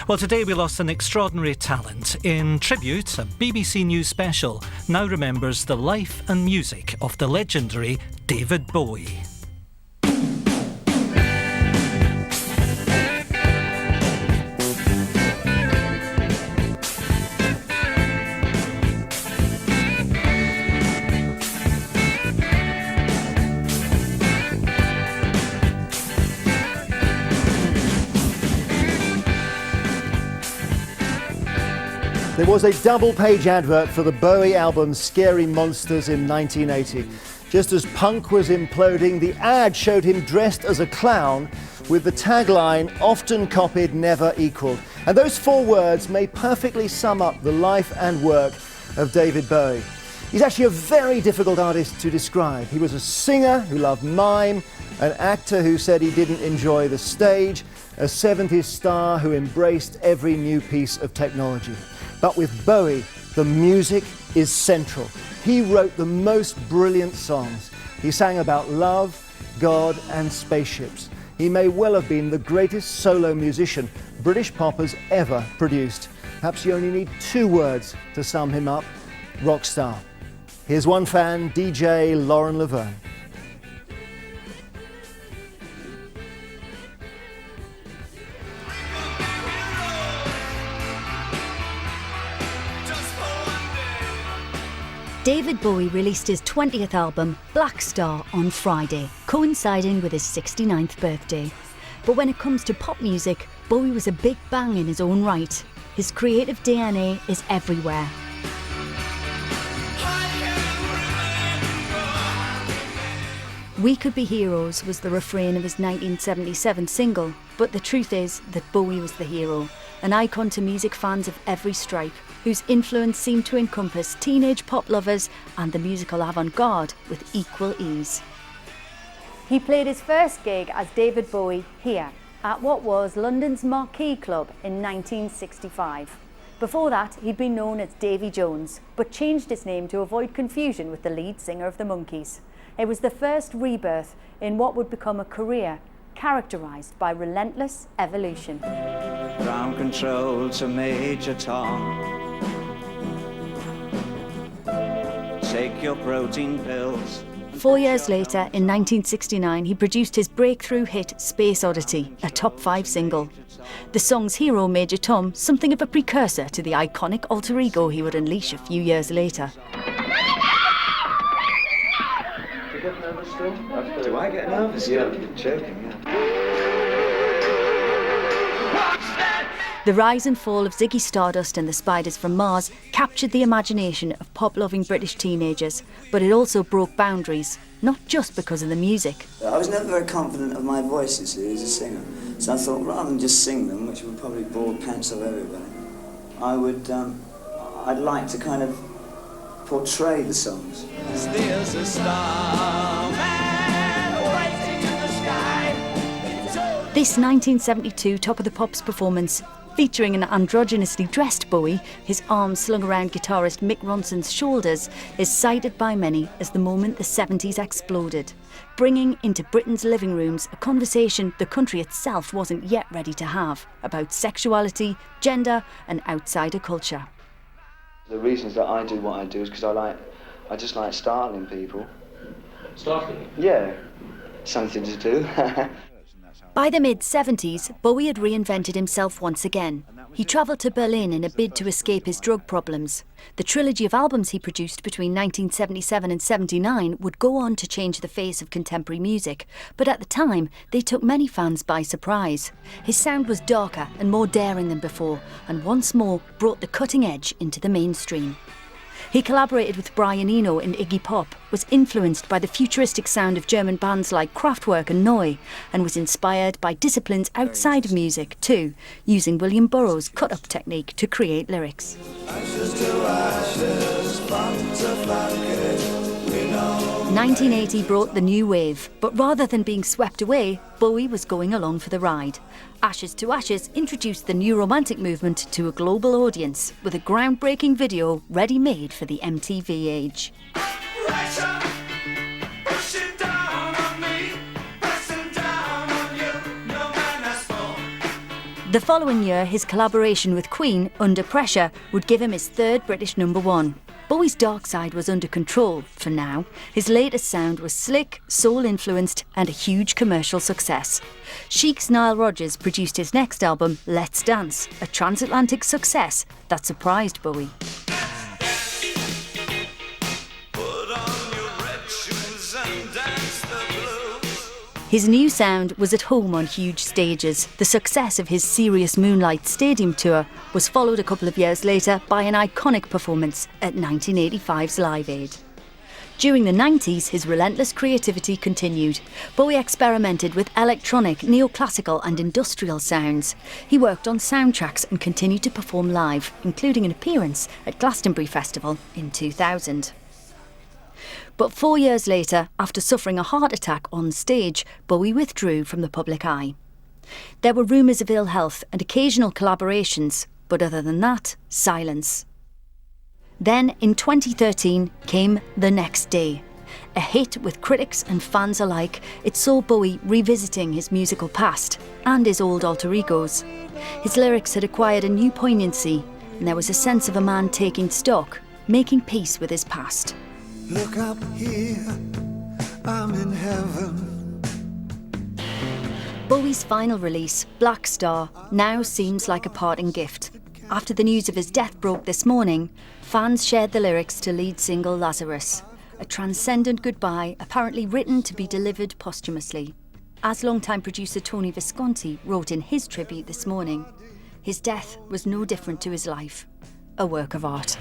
Well, today we lost an extraordinary talent. In tribute, a BBC News special now remembers the life and music of the legendary David Bowie. There was a double-page advert for the Bowie album Scary Monsters in 1980. Just as punk was imploding, the ad showed him dressed as a clown with the tagline, "Often copied, never equalled." And those four words may perfectly sum up the life and work of David Bowie. He's actually a very difficult artist to describe. He was a singer who loved mime, an actor who said he didn't enjoy the stage, a 70s star who embraced every new piece of technology. But with Bowie, the music is central. He wrote the most brilliant songs. He sang about love, God, and spaceships. He may well have been the greatest solo musician British pop has ever produced. Perhaps you only need two words to sum him up: rock star. Here's one fan, DJ Lauren Laverne. David Bowie released his 20th album, Black Star, on Friday, coinciding with his 69th birthday. But when it comes to pop music, Bowie was a big bang in his own right. His creative DNA is everywhere. "We Could Be Heroes" was the refrain of his 1977 single, but the truth is that Bowie was the hero, an icon to music fans of every stripe, whose influence seemed to encompass teenage pop lovers and the musical avant-garde with equal ease. He played his first gig as David Bowie here, at what was London's Marquee Club in 1965. Before that, he'd been known as Davy Jones, but changed his name to avoid confusion with the lead singer of the Monkees. It was the first rebirth in what would become a career characterised by relentless evolution. Ground control to Major Tom. Take your protein pills. 4 years later, in 1969, he produced his breakthrough hit Space Oddity, a top 5 single. The song's hero, Major Tom, something of a precursor to the iconic alter ego he would unleash a few years later. Do I get nervous? Yeah, I'm joking, The rise and fall of Ziggy Stardust and the Spiders from Mars captured the imagination of pop-loving British teenagers, but it also broke boundaries, not just because of the music. I was never very confident of my voice, you see, as a singer. So I thought, rather than just sing them, which would probably bore the pants off everybody, I'd like to kind of portray the songs. There's a star man waiting in the sky. This 1972 Top of the Pops performance, featuring an androgynously dressed Bowie, his arms slung around guitarist Mick Ronson's shoulders, is cited by many as the moment the 70s exploded, bringing into Britain's living rooms a conversation the country itself wasn't yet ready to have about sexuality, gender and outsider culture. The reasons that I do what I do is because I just like startling people. Startling? Yeah, something to do. By the mid-70s, Bowie had reinvented himself once again. He travelled to Berlin in a bid to escape his drug problems. The trilogy of albums he produced between 1977 and 79 would go on to change the face of contemporary music, but at the time, they took many fans by surprise. His sound was darker and more daring than before, and once more brought the cutting edge into the mainstream. He collaborated with Brian Eno in Iggy Pop, was influenced by the futuristic sound of German bands like Kraftwerk and Neu, and was inspired by disciplines outside of music too, using William Burroughs' cut-up technique to create lyrics. 1980 brought the new wave, but rather than being swept away, Bowie was going along for the ride. Ashes to Ashes introduced the new romantic movement to a global audience with a groundbreaking video ready-made for the MTV age. The following year, his collaboration with Queen, Under Pressure, would give him his third British #1. Bowie's dark side was under control, for now. His latest sound was slick, soul-influenced and a huge commercial success. Chic's Nile Rodgers produced his next album, Let's Dance, a transatlantic success that surprised Bowie. His new sound was at home on huge stages. The success of his Serious Moonlight Stadium tour was followed a couple of years later by an iconic performance at 1985's Live Aid. During the 90s, his relentless creativity continued. Bowie experimented with electronic, neoclassical and industrial sounds. He worked on soundtracks and continued to perform live, including an appearance at Glastonbury Festival in 2000. But 4 years later, after suffering a heart attack on stage, Bowie withdrew from the public eye. There were rumours of ill health and occasional collaborations, but other than that, silence. Then, in 2013, came The Next Day. A hit with critics and fans alike, it saw Bowie revisiting his musical past and his old alter egos. His lyrics had acquired a new poignancy, and there was a sense of a man taking stock, making peace with his past. Look up here, I'm in heaven. Bowie's final release, Black Star, now seems like a parting gift. After the news of his death broke this morning, fans shared the lyrics to lead single Lazarus, a transcendent goodbye apparently written to be delivered posthumously. As longtime producer Tony Visconti wrote in his tribute this morning, his death was no different to his life, a work of art.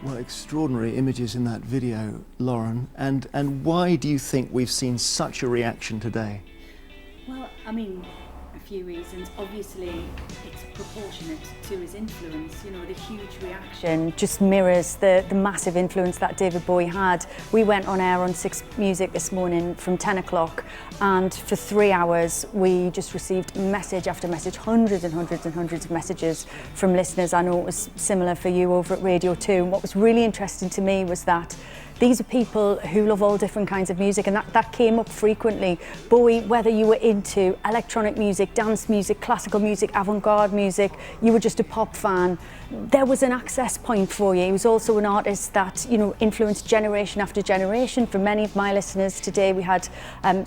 Well, extraordinary images in that video, Lauren. And why do you think we've seen such a reaction today? Well, I mean, a few reasons. Obviously, it's proportionate to his influence. You know, the huge reaction just mirrors the massive influence that David Bowie had. We went on air on 6 Music this morning from 10 o'clock, and for 3 hours we just received message after message, hundreds and hundreds and hundreds of messages from listeners. I know it was similar for you over at Radio 2. And what was really interesting to me was that these are people who love all different kinds of music, and that came up frequently. Bowie, whether you were into electronic music, dance music, classical music, avant-garde music, you were just a pop fan, there was an access point for you. He was also an artist that, you know, influenced generation after generation. For many of my listeners today, we had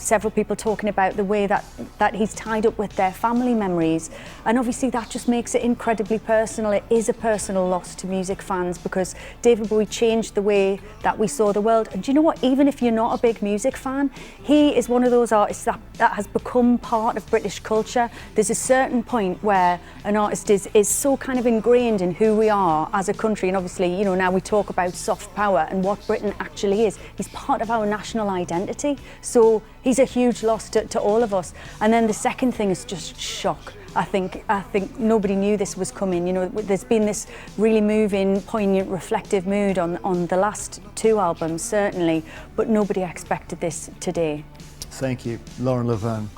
several people talking about the way that he's tied up with their family memories. And obviously that just makes it incredibly personal. It is a personal loss to music fans, because David Bowie changed the way that we saw the world. And do you know what? Even if you're not a big music fan, he is one of those artists that has become part of British culture. There's a certain point where an artist is so kind of ingrained in who we are as a country, and obviously, you know, now we talk about soft power and what Britain actually is. He's part of our national identity, so he's a huge loss to all of us. And then the second thing is just shock. I think nobody knew this was coming. You know, there's been this really moving, poignant, reflective mood on the last 2 albums, certainly, but nobody expected this today. Thank you, Lauren Laverne.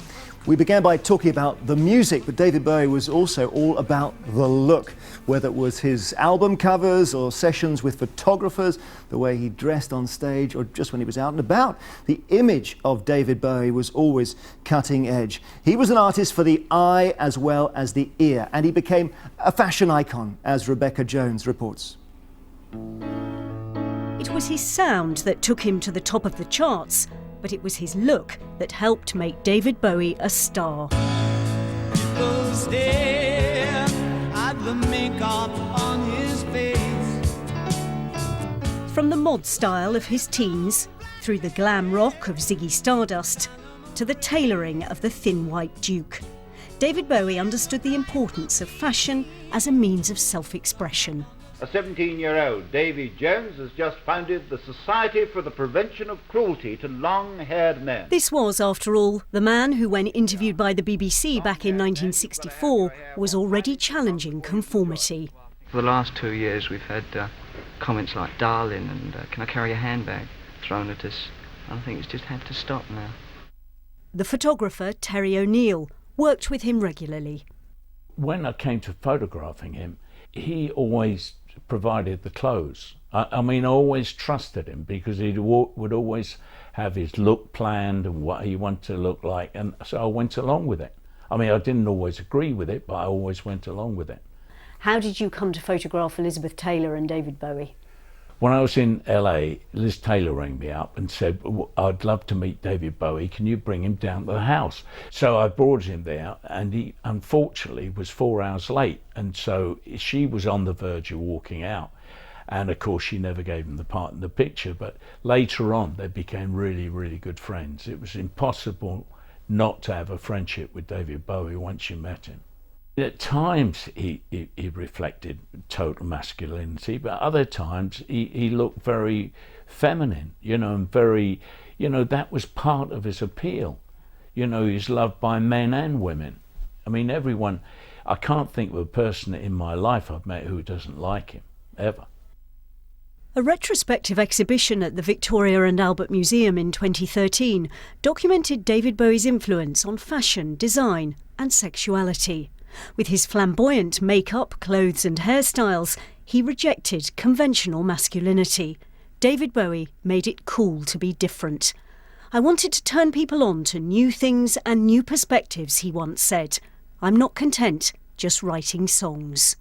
We began by talking about the music, but David Bowie was also all about the look, whether it was his album covers or sessions with photographers, the way he dressed on stage, or just when he was out and about. The image of David Bowie was always cutting edge. He was an artist for the eye as well as the ear, and he became a fashion icon, as Rebecca Jones reports. It was his sound that took him to the top of the charts, but it was his look that helped make David Bowie a star. People stare at the makeup on his face. From the mod style of his teens, through the glam rock of Ziggy Stardust, to the tailoring of the thin white Duke, David Bowie understood the importance of fashion as a means of self-expression. A 17-year-old, Davy Jones, has just founded the Society for the Prevention of Cruelty to Long-Haired Men. This was, after all, the man who, when interviewed by the BBC back in 1964, was already challenging conformity. For the last 2 years we've had comments like "darling" and "can I carry a handbag" thrown at us. I think it's just had to stop now. The photographer, Terry O'Neill, worked with him regularly. When I came to photographing him, he always provided the clothes. I mean, I always trusted him because he would always have his look planned and what he wanted to look like, and so I went along with it. I mean, I didn't always agree with it, but I always went along with it. How did you come to photograph Elizabeth Taylor and David Bowie? When I was in LA, Liz Taylor rang me up and said, I'd love to meet David Bowie, can you bring him down to the house? So I brought him there, and he unfortunately was 4 hours late, and so she was on the verge of walking out. And of course she never gave him the part in the picture, but later on they became really, really good friends. It was impossible not to have a friendship with David Bowie once you met him. At times he reflected total masculinity, but other times he looked very feminine, you know, and very, you know, that was part of his appeal. You know, he's loved by men and women. I mean, everyone, I can't think of a person in my life I've met who doesn't like him, ever. A retrospective exhibition at the Victoria and Albert Museum in 2013 documented David Bowie's influence on fashion, design and sexuality. With his flamboyant makeup, clothes and hairstyles, he rejected conventional masculinity. David Bowie made it cool to be different. I wanted to turn people on to new things and new perspectives, he once said. I'm not content just writing songs.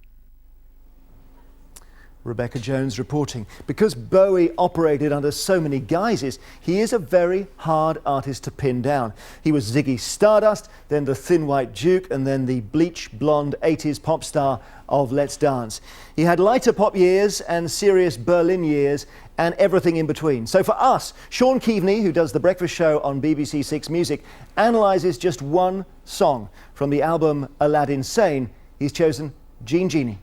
Rebecca Jones reporting. Because Bowie operated under so many guises, he is a very hard artist to pin down. He was Ziggy Stardust, then the Thin White Duke, and then the bleach blonde 80s pop star of Let's Dance. He had lighter pop years and serious Berlin years and everything in between. So for us, Sean Keaveney, who does The Breakfast Show on BBC Six Music, analyses just one song from the album Aladdin Sane. He's chosen Jean Genie.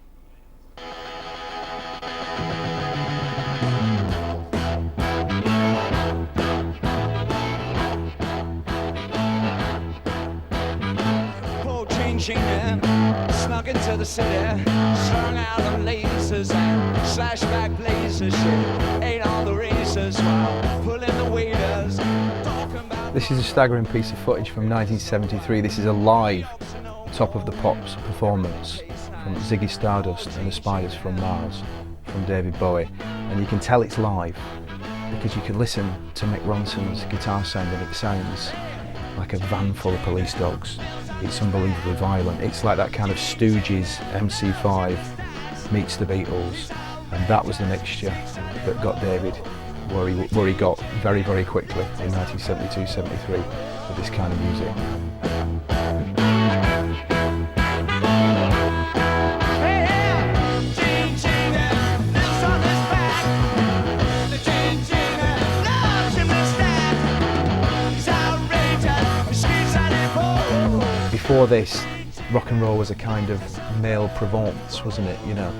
Snuck into the city, strung out on lasers and slashback blazers. Shit, ain't all the racers while pulling the waiters. This is a staggering piece of footage from 1973. This is a live Top of the Pops performance from Ziggy Stardust and the Spiders from Mars from David Bowie, and you can tell it's live because you can listen to Mick Ronson's guitar sound and it sounds like a van full of police dogs. It's unbelievably violent. It's like that kind of Stooges MC5 meets the Beatles, and that was the mixture that got David where he got very, very quickly in 1972-73 with this kind of music. Before this, rock and roll was a kind of male Provence, wasn't it? You know,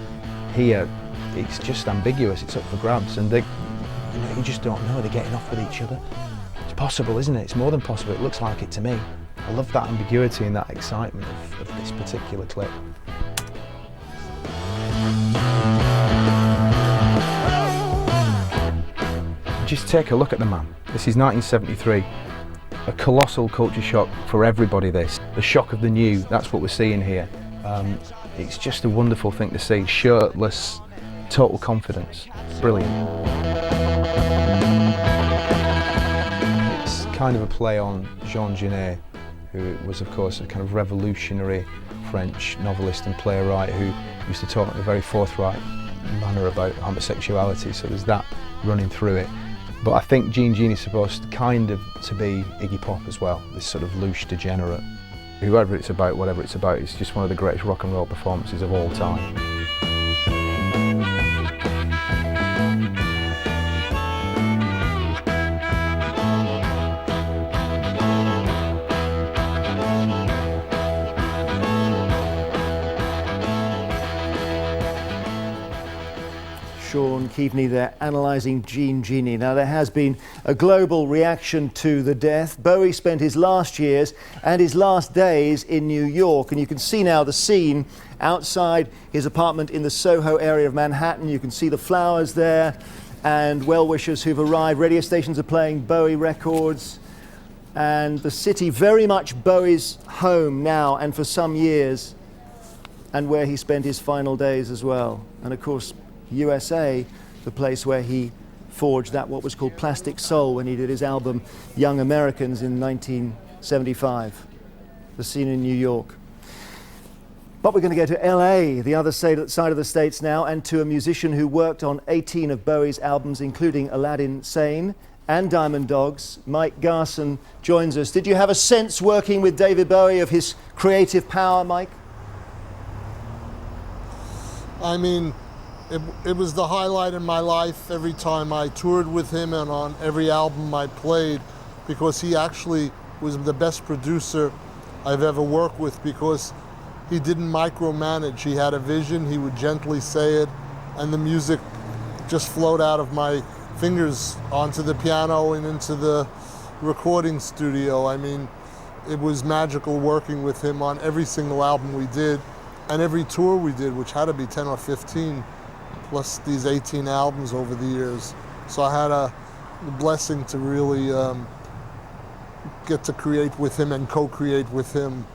here it's just ambiguous. It's up for grabs, and you just don't know. They're getting off with each other. It's possible, isn't it? It's more than possible. It looks like it to me. I love that ambiguity and that excitement of this particular clip. Just take a look at the man. This is 1973. A colossal culture shock for everybody, this. The shock of the new, that's what we're seeing here. It's just a wonderful thing to see. Shirtless, total confidence. Brilliant. It's kind of a play on Jean Genet, who was of course a kind of revolutionary French novelist and playwright who used to talk in a very forthright manner about homosexuality, so there's that running through it. But I think Jean Genie's supposed kind of to be Iggy Pop as well, this sort of louche degenerate. Whoever it's about, whatever it's about, it's just one of the greatest rock and roll performances of all time. Sean Keaveney there analysing Jean Genie. Now there has been a global reaction to the death. Bowie spent his last years and his last days in New York, and you can see now the scene outside his apartment in the Soho area of Manhattan. You can see the flowers there and well-wishers who've arrived. Radio stations are playing Bowie records, and the city very much Bowie's home now and for some years, and where he spent his final days as well. And of course USA the place where he forged that what was called Plastic Soul when he did his album Young Americans in 1975, the scene in New York. But we're going to go to LA, the other side of the States now, and to a musician who worked on 18 of Bowie's albums, including Aladdin Sane and Diamond Dogs. Mike Garson joins us. Did you have a sense working with David Bowie of his creative power, Mike? I mean, it was the highlight in my life every time I toured with him and on every album I played, because he actually was the best producer I've ever worked with, because he didn't micromanage. He had a vision, he would gently say it, and the music just flowed out of my fingers onto the piano and into the recording studio. I mean, it was magical working with him on every single album we did and every tour we did, which had to be 10 or 15, plus these 18 albums over the years. So I had the blessing to really get to create with him and co-create with him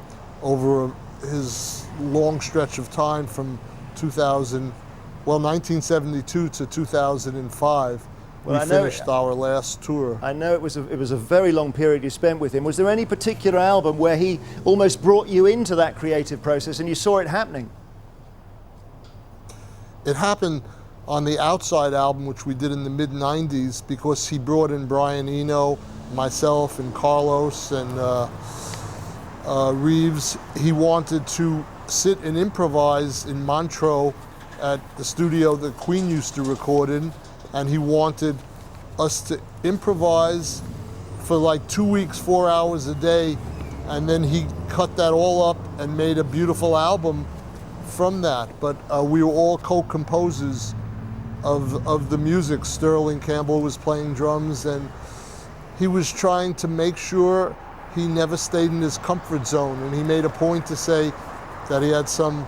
over his long stretch of time from 1972 to 2005. We finished our last tour. I know it was a very long period you spent with him. Was there any particular album where he almost brought you into that creative process and you saw it happening? It happened on the Outside album, which we did in the mid-90s, because he brought in Brian Eno, myself, and Carlos, and Reeves. He wanted to sit and improvise in Montreux at the studio that Queen used to record in, and he wanted us to improvise for like 2 weeks, 4 hours a day, and then he cut that all up and made a beautiful album from that. But we were all co-composers of the music. Sterling Campbell was playing drums, and he was trying to make sure he never stayed in his comfort zone, and he made a point to say that he had some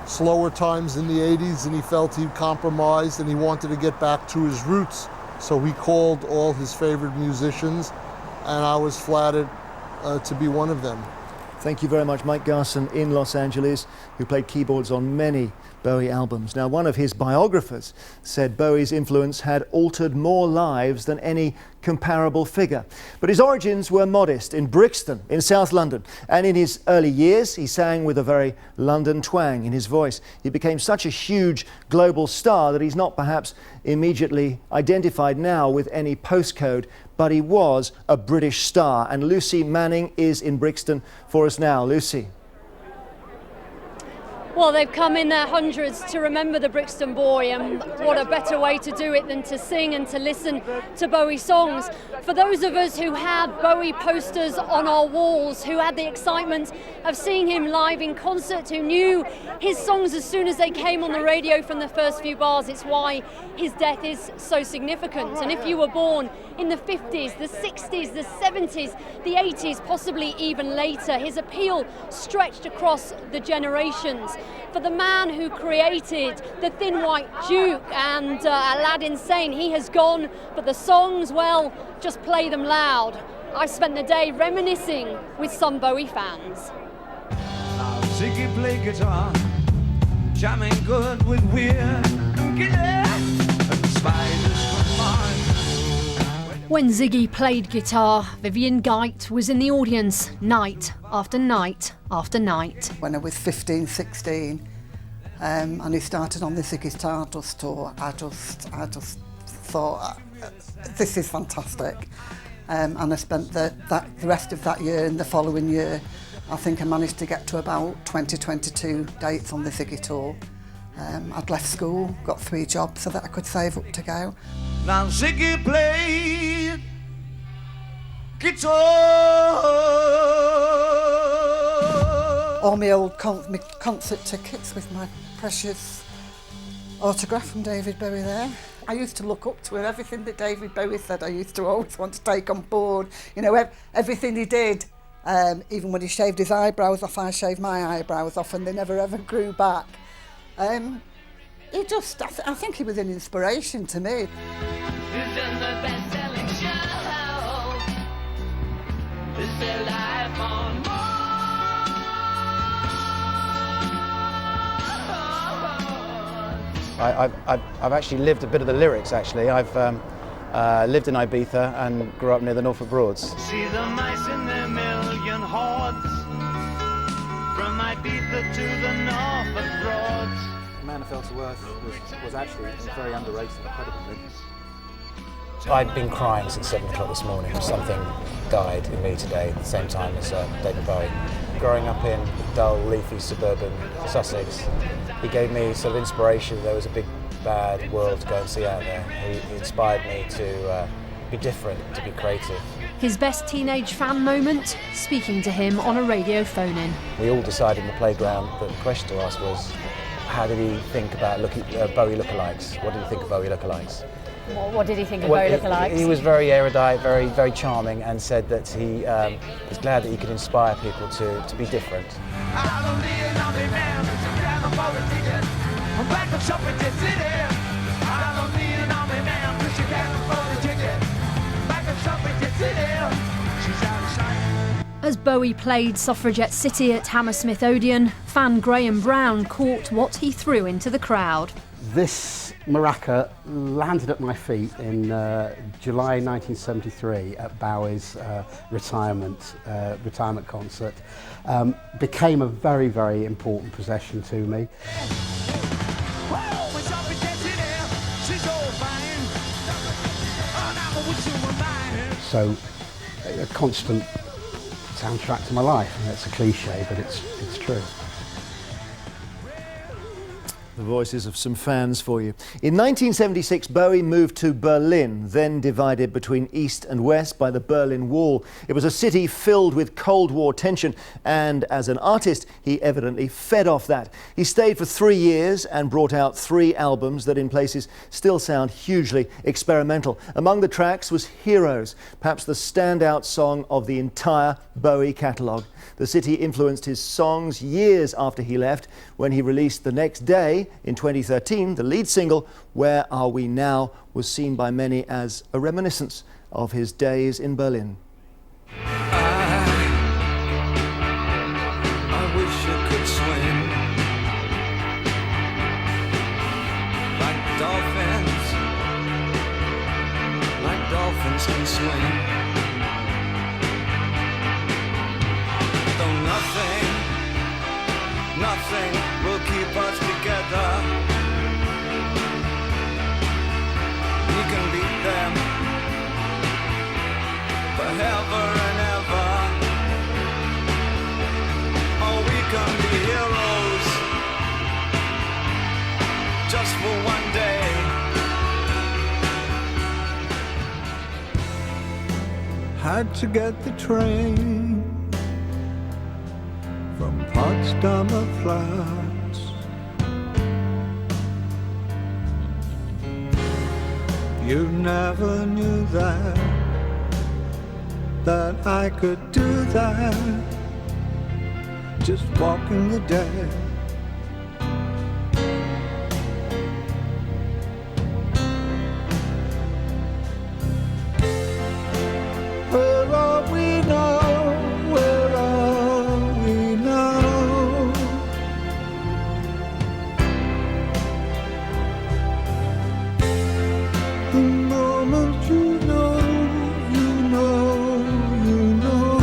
slower times in the 80s and he felt he'd compromised and he wanted to get back to his roots. So he called all his favorite musicians, and I was flattered to be one of them. Thank you very much, Mike Garson in Los Angeles, who played keyboards on many Bowie albums. Now, one of his biographers said Bowie's influence had altered more lives than any comparable figure. But his origins were modest in Brixton, in South London. And in his early years, he sang with a very London twang in his voice. He became such a huge global star that he's not perhaps immediately identified now with any postcode, but he was a British star. And Lucy Manning is in Brixton for us now. Lucy. Well, they've come in their hundreds to remember the Brixton boy, and what a better way to do it than to sing and to listen to Bowie songs. For those of us who had Bowie posters on our walls, who had the excitement of seeing him live in concert, who knew his songs as soon as they came on the radio from the first few bars, it's why his death is so significant. And if you were born in the 50s, the 60s, the 70s, the 80s, possibly even later, his appeal stretched across the generations. For the man who created the Thin White Duke and Aladdin Sane, he has gone, but the songs, well, just play them loud. I spent the day reminiscing with some Bowie fans. Ziggy play guitar, jamming good with weird and spiders from Mars. When Ziggy played guitar, Vivian Geit was in the audience night after night after night. When I was 15, 16, and he started on the Ziggy Stardust tour, I just thought, this is fantastic. And I spent the rest of that year and the following year, I think I managed to get to about 22 dates on the Ziggy tour. I'd left school, got 3 jobs so that I could save up to go. Now Ziggy played guitar. All my old concert tickets with my precious autograph from David Bowie there. I used to look up to him. Everything that David Bowie said, I used to always want to take on board. You know, everything he did. Even when he shaved his eyebrows off, I shaved my eyebrows off, and they never ever grew back. I think he was an inspiration to me. I've actually lived a bit of the lyrics, actually. I've lived in Ibiza and grew up near the Norfolk Broads. See the mice in their million hordes, from Ibiza to the Norfolk Broads. The Man Who Fell to Earth was actually very underrated, incredibly. I'd been crying since 7 o'clock this morning. Something died in me today at the same time as David Bowie. Growing up in dull, leafy, suburban Sussex, he gave me sort of inspiration. There was a big, bad world to go and see out there. He inspired me to be different, to be creative. His best teenage fan moment? Speaking to him on a radio phone-in. We all decided in the playground that the question to ask was, how did he think about Bowie lookalikes? What did he think of Bowie lookalikes? What did he think of Bowie lookalikes? He was very erudite, very, very charming, and said that he was glad that he could inspire people to be different. As Bowie played Suffragette City at Hammersmith Odeon, fan Graham Brown caught what he threw into the crowd. This maraca landed at my feet in July 1973 at Bowie's retirement concert. Became a very, very important possession to me. So, a constant soundtrack to my life. And it's a cliche, but it's true. The voices of some fans for you. In 1976, Bowie moved to Berlin, then divided between East and West by the Berlin Wall. It was a city filled with Cold War tension, and as an artist, he evidently fed off that. He stayed for 3 years and brought out 3 albums that in places still sound hugely experimental. Among the tracks was Heroes, perhaps the standout song of the entire Bowie catalogue. The city influenced his songs years after he left, when he released the next day, in 2013, the lead single, Where Are We Now, was seen by many as a reminiscence of his days in Berlin. I wish I could swim like dolphins can swim. Though nothing will keep us together. We can beat them forever and ever. Or we can be heroes just for one day. Had to get the train from Potsdamer Platz. You never knew that I could do that, just walking the dead. Where are we now? Where are we now? The moment you know, you know, you know.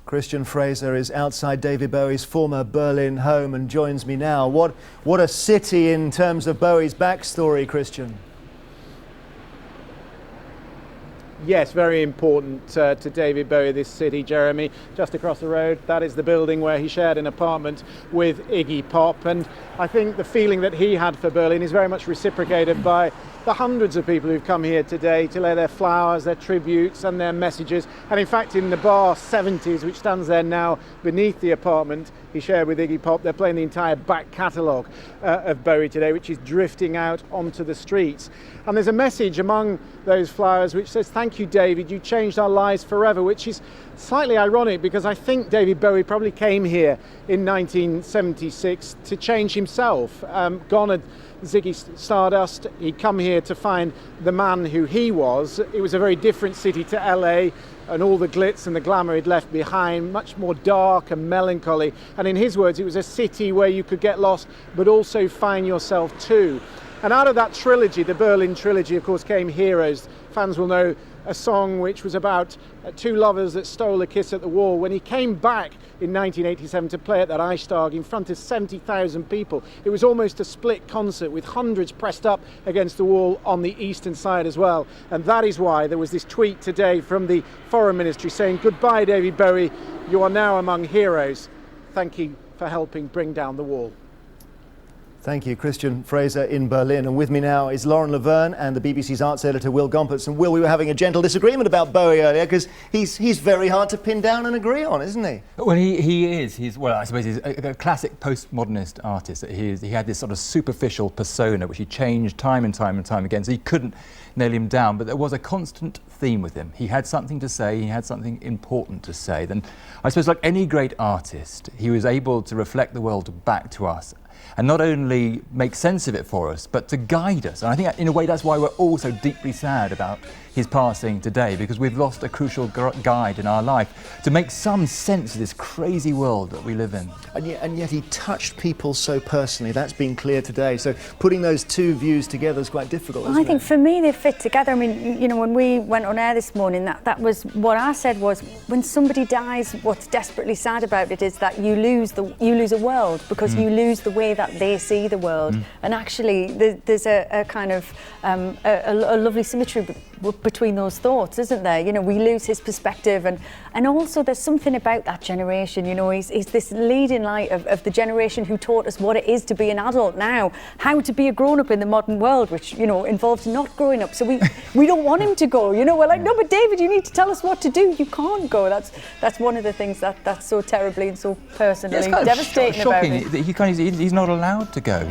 Christian Fraser is outside David Bowie's former Berlin home and joins me now. What a city in terms of Bowie's backstory, Christian. Yes, very important to David Bowie, this city, Jeremy. Just across the road, that is the building where he shared an apartment with Iggy Pop. And I think the feeling that he had for Berlin is very much reciprocated by the hundreds of people who've come here today to lay their flowers, their tributes and their messages. And in fact, in the bar 70s, which stands there now beneath the apartment he shared with Iggy Pop, they're playing the entire back catalogue of Bowie today, which is drifting out onto the streets. And there's a message among those flowers which says, "Thank you, David, you changed our lives forever," which is slightly ironic because I think David Bowie probably came here in 1976 to change himself. Gone at Ziggy Stardust, he'd come here to find the man who he was. It was a very different city to LA, and all the glitz and the glamour he'd left behind, much more dark and melancholy. And in his words, it was a city where you could get lost, but also find yourself too. And out of that trilogy, the Berlin trilogy, of course, came Heroes. Fans will know a song which was about two lovers that stole a kiss at the wall. When he came back in 1987 to play at that Reichstag in front of 70,000 people, it was almost a split concert with hundreds pressed up against the wall on the eastern side as well. And that is why there was this tweet today from the Foreign Ministry saying, "Goodbye, David Bowie, you are now among heroes. Thank you for helping bring down the wall." Thank you, Christian Fraser in Berlin. And with me now is Lauren Laverne and the BBC's arts editor, Will Gompertz. And Will, we were having a gentle disagreement about Bowie earlier because he's very hard to pin down and agree on, isn't he? Well, he is. Well, I suppose he's a classic postmodernist artist. He had this sort of superficial persona which he changed time and time and time again, so he couldn't nail him down. But there was a constant theme with him. He had something to say, he had something important to say. Then I suppose like any great artist, he was able to reflect the world back to us and not only make sense of it for us, but to guide us. And I think in a way that's why we're all so deeply sad about his passing today, because we've lost a crucial guide in our life to make some sense of this crazy world that we live in. And yet he touched people so personally. That's been clear today. So putting those two views together is quite difficult, isn't it? I think for me they fit together. I mean, you know, when we went on air this morning, that was what I said was, when somebody dies, what's desperately sad about it is that you lose a world, because you lose the way that they see the world. And actually there's a kind of a lovely symmetry between those thoughts, isn't there? You know, we lose his perspective, and also there's something about that generation. You know, he's this leading light of the generation who taught us what it is to be an adult now, how to be a grown-up in the modern world, which, you know, involves not growing up. So we don't want him to go. You know, we're like, no, but David, you need to tell us what to do. You can't go. That's one of the things that's so terribly and so personally devastating about it. He's not allowed to go.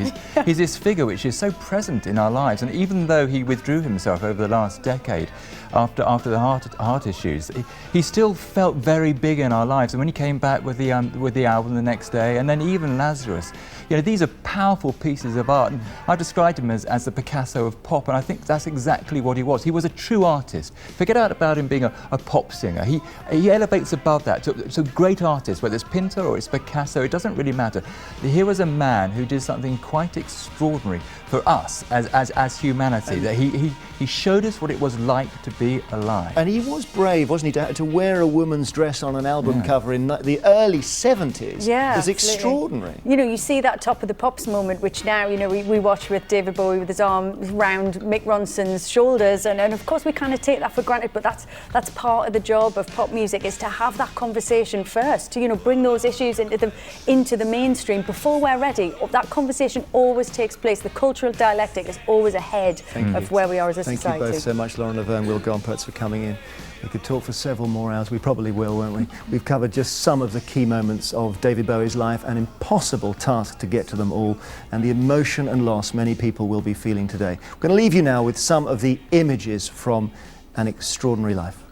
He's this figure which is so present in our lives, and even though he withdrew himself over the last decade after the heart issues, he still felt very big in our lives. And when he came back with the album the next day, and then even Lazarus, you know, these are powerful pieces of art. And I described him as the Picasso of pop, and I think that's exactly what he was. He was a true artist. Forget about him being a pop singer. He elevates above that. So great artists, whether it's Pinter or it's Picasso, it doesn't really matter. Here was a man who did something quite extraordinary for us as humanity. That he showed us what it was like to be alive. And he was brave, wasn't he, to wear a woman's dress on an album cover in the early 70s. Yeah, it was absolutely extraordinary. You know, you see that Top of the Pops moment, which now, you know, we watch with David Bowie with his arm round Mick Ronson's shoulders, and of course we kind of take that for granted, but that's part of the job of pop music, is to have that conversation first, to, you know, bring those issues into the mainstream before we're ready. That conversation always takes place. The cultural dialectic is always ahead of where we are as a society. Thank you both so much, Lauren Laverne, Will Gompertz, for coming in. We could talk for several more hours. We probably will, won't we? We've covered just some of the key moments of David Bowie's life, an impossible task to get to them all, and the emotion and loss many people will be feeling today. We're going to leave you now with some of the images from An Extraordinary Life.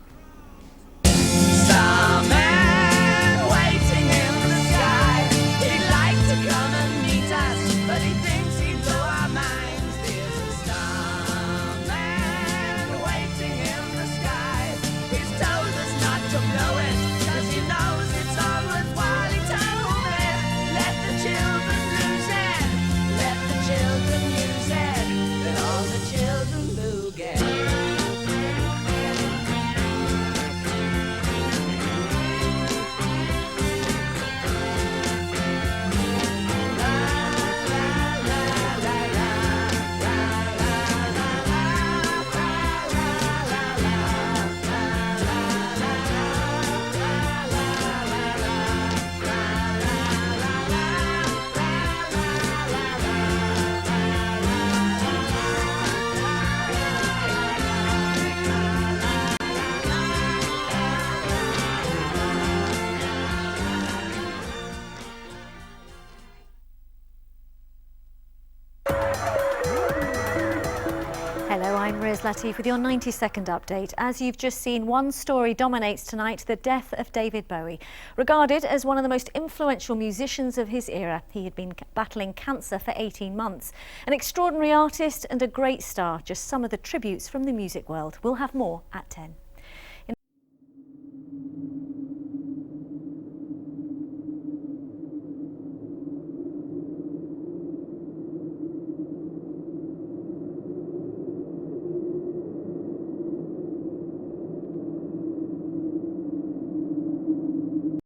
I'm Riz Latif with your 90-second update. As you've just seen, one story dominates tonight: the death of David Bowie. Regarded as one of the most influential musicians of his era, he had been battling cancer for 18 months. An extraordinary artist and a great star, just some of the tributes from the music world. We'll have more at 10.